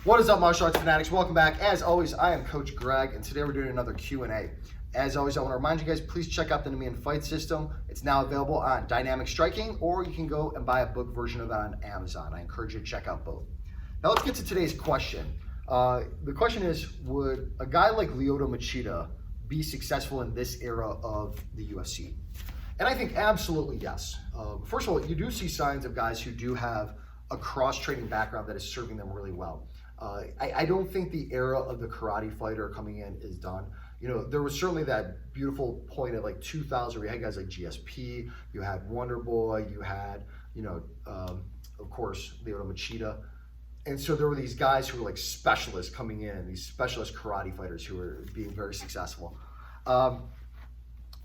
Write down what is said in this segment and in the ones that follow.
What is up, martial arts fanatics? Welcome back. As always, I am Coach Greg, and today we're doing another Q&A. As always, I want to remind you guys, please check out the Nemean fight system. It's now available on Dynamic Striking, or you can go and buy a book version of it on Amazon. I encourage you to check out both. Now let's get to today's question. The question is, would a guy like Lyoto Machida be successful in this era of the UFC? And I think absolutely yes. First of all, you do see signs of guys who do have a cross-training background that is serving them really well. I don't think the era of the karate fighter coming in is done. You know, there was certainly that beautiful point at like 2000 where you had guys like GSP, you had Wonder Boy, you had, of course, Lyoto Machida. And so there were these guys who were like specialists coming in, these specialist karate fighters who were being very successful. And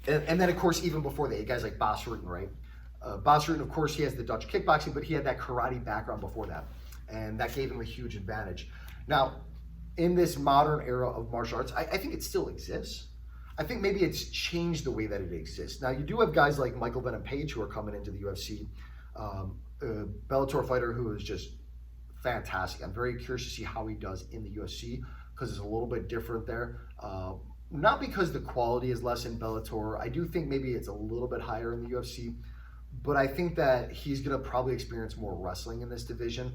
then, of course, even before that, guys like Bas Rutten, right? Bas Rutten, of course, he has the Dutch kickboxing, but he had that karate background before that. And that gave him a huge advantage. Now, in this modern era of martial arts, I think it still exists. I think maybe it's changed the way that it exists. Now, you do have guys like Michael Venom Page who are coming into the UFC, a Bellator fighter who is just fantastic. I'm very curious to see how he does in the UFC because it's a little bit different there. Not because the quality is less in Bellator. I do think maybe it's a little bit higher in the UFC, but I think that he's going to probably experience more wrestling in this division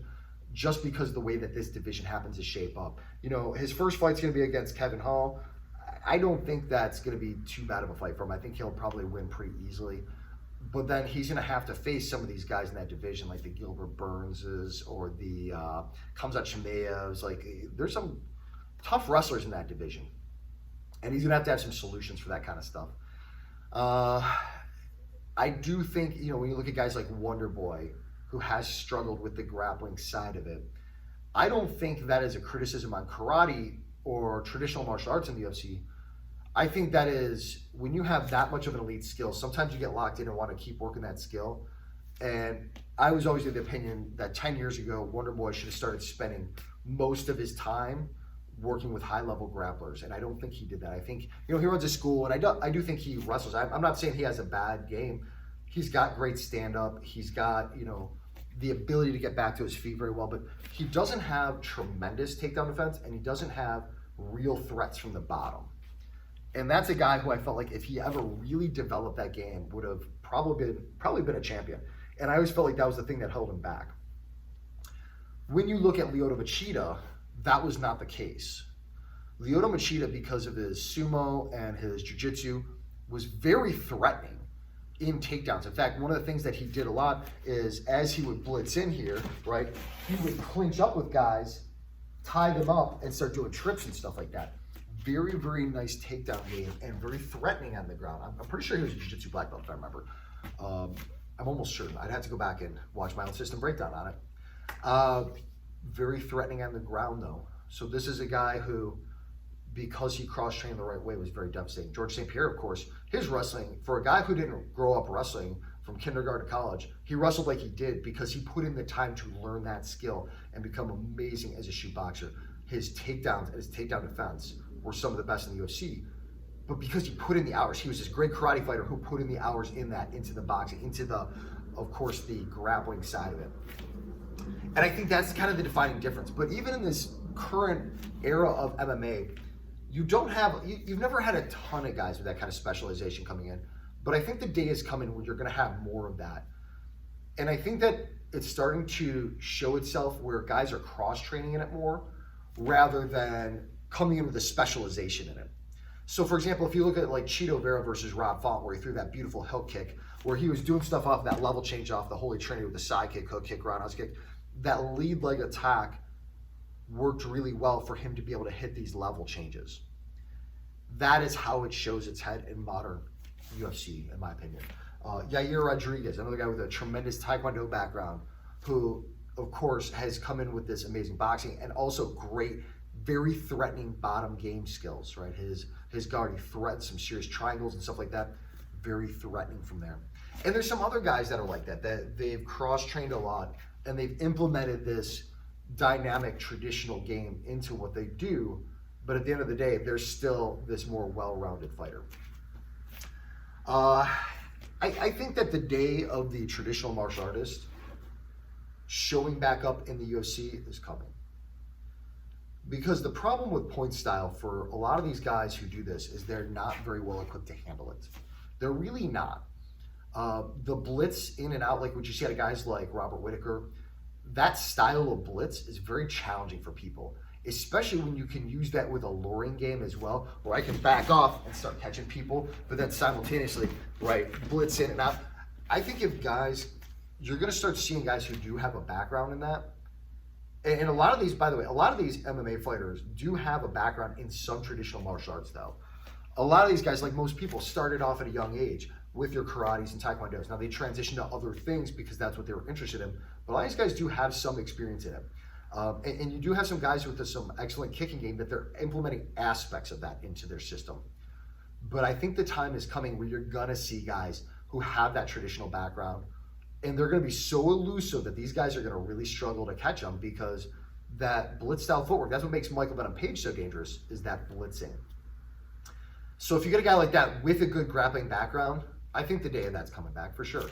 just because of the way that this division happens to shape up. You know, his first fight's going to be against Kevin Hall. I don't think that's going to be too bad of a fight for him. I think he'll probably win pretty easily. But then he's going to have to face some of these guys in that division, like the Gilbert Burnses or the Khamzat Chimaevs. Like, there's some tough wrestlers in that division. And he's going to have some solutions for that kind of stuff. I do think, you know, when you look at guys like Wonder Boy, who has struggled with the grappling side of it, I don't think that is a criticism on karate or traditional martial arts in the UFC. I think that is, when you have that much of an elite skill, sometimes you get locked in and want to keep working that skill. And I was always of the opinion that 10 years ago, Wonder Boy should have started spending most of his time working with high-level grapplers, and I don't think he did that. I think, you know, he runs a school, and I do think he wrestles. I'm not saying he has a bad game. He's got great stand-up. He's got, you know, the ability to get back to his feet very well, but he doesn't have tremendous takedown defense, and he doesn't have real threats from the bottom. And that's a guy who I felt like if he ever really developed that game, would have probably been a champion. And I always felt like that was the thing that held him back. When you look at Lyoto Machida, that was not the case. Lyoto Machida, because of his sumo and his jiu-jitsu, was very threatening in takedowns. In fact, one of the things that he did a lot is, as he would blitz in here, right, he would clinch up with guys, tie them up, and start doing trips and stuff like that. Very, very nice takedown game and very threatening on the ground. I'm pretty sure he was a jiu-jitsu black belt, if I remember. I'm almost certain. I'd have to go back and watch my own system breakdown on it. Very threatening on the ground, though. So this is a guy who, because he cross-trained the right way, was very devastating. George St. Pierre, of course, his wrestling, for a guy who didn't grow up wrestling from kindergarten to college, he wrestled like he did because he put in the time to learn that skill and become amazing as a shoot boxer. His takedowns and his takedown defense were some of the best in the UFC. But because he put in the hours, he was this great karate fighter who put in the hours into the boxing, into the, of course, the grappling side of it. And I think that's kind of the defining difference. But even in this current era of MMA, you've never had a ton of guys with that kind of specialization coming in. But I think the day is coming when you're going to have more of that. And I think that it's starting to show itself where guys are cross-training in it more rather than coming in with a specialization in it. So, for example, if you look at like Chito Vera versus Rob Font, where he threw that beautiful hook kick, where he was doing stuff off that level change off the Holy Trinity with the side kick, hook kick, roundhouse kick, that lead leg attack worked really well for him to be able to hit these level changes. That is how it shows its head in modern UFC, in my opinion. Yair Rodriguez, another guy with a tremendous Taekwondo background, who, of course, has come in with this amazing boxing and also great, very threatening bottom game skills, right? His guard, he threats some serious triangles and stuff like that. Very threatening from there. And there's some other guys that are like that they've cross-trained a lot and they've implemented this dynamic traditional game into what they do, but at the end of the day, they're still this more well-rounded fighter. I think that the day of the traditional martial artist showing back up in the UFC is coming. Because the problem with point style for a lot of these guys who do this is they're not very well equipped to handle it. They're really not. The blitz in and out, like what you see out of guys like Robert Whitaker, that style of blitz is very challenging for people, especially when you can use that with a luring game as well, where I can back off and start catching people, but then simultaneously, right, blitz in and out. I think if guys, you're going to start seeing guys who do have a background in that. And a lot of these, by the way, a lot of these MMA fighters do have a background in some traditional martial arts, though. A lot of these guys, like most people, started off at a young age with their karates and taekwondos. Now they transitioned to other things because that's what they were interested in. But a lot of these guys do have some experience in it. And you do have some guys with some excellent kicking game that they're implementing aspects of that into their system. But I think the time is coming where you're going to see guys who have that traditional background, and they're going to be so elusive that these guys are going to really struggle to catch them, because that blitz style footwork, that's what makes Michael Venom Page so dangerous, is that blitzing. So if you get a guy like that with a good grappling background, I think the day of that's coming back for sure.